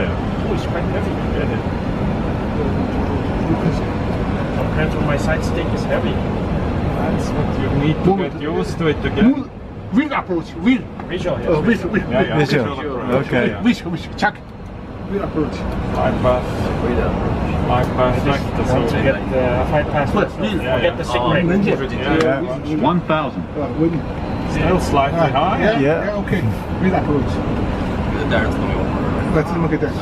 Oh, it's quite heavy. Compared to my side stick is heavy. That's what you need to get used to it again. Wheel approach, wheel. Visual, yes. Visual. Okay. Visual, check. Wheel approach. Flight path. Flight path vector. Want to get the flight path. Get the sig brake. 1,000. Wind. Still slightly high. Yeah, okay. Wheel approach. Let's look at this.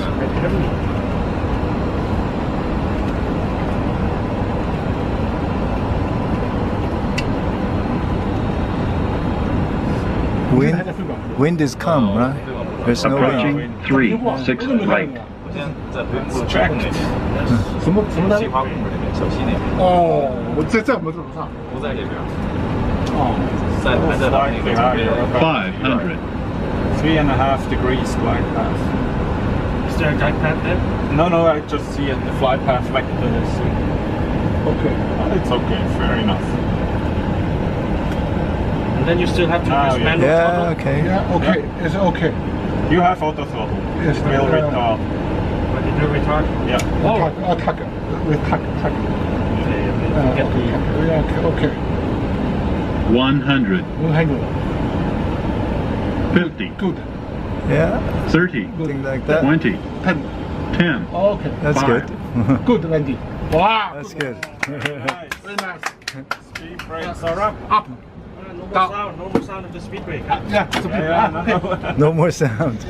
Wind is calm, right? There's no Approaching wind. 3-6 right. It's checked. 哦，我这怎么上？不在这边。哦，还在那个 500. 3.5 degrees flight path. Is there a guide path there? No, I just see it. The flight path vector is. Okay. It's okay, fair enough. And then you still have to use yeah. manual Yeah, throttle. okay. Yeah, okay. It's okay. You have auto throttle. Yes, Will retard. When you do retard. Yeah. Attack. Okay. 100. 100. 50. Good. Yeah, 30. something like that. 20. 10. 10. Okay. That's Five. good. Good landing. Wow. That's good. Nice. Very nice. Speed brakes are up. Up. No more sound of the speed brake. Yeah. Okay. No more sound.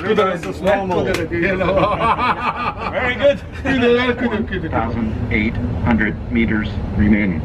Reverse is normal. Very good. 1,800 meters remaining.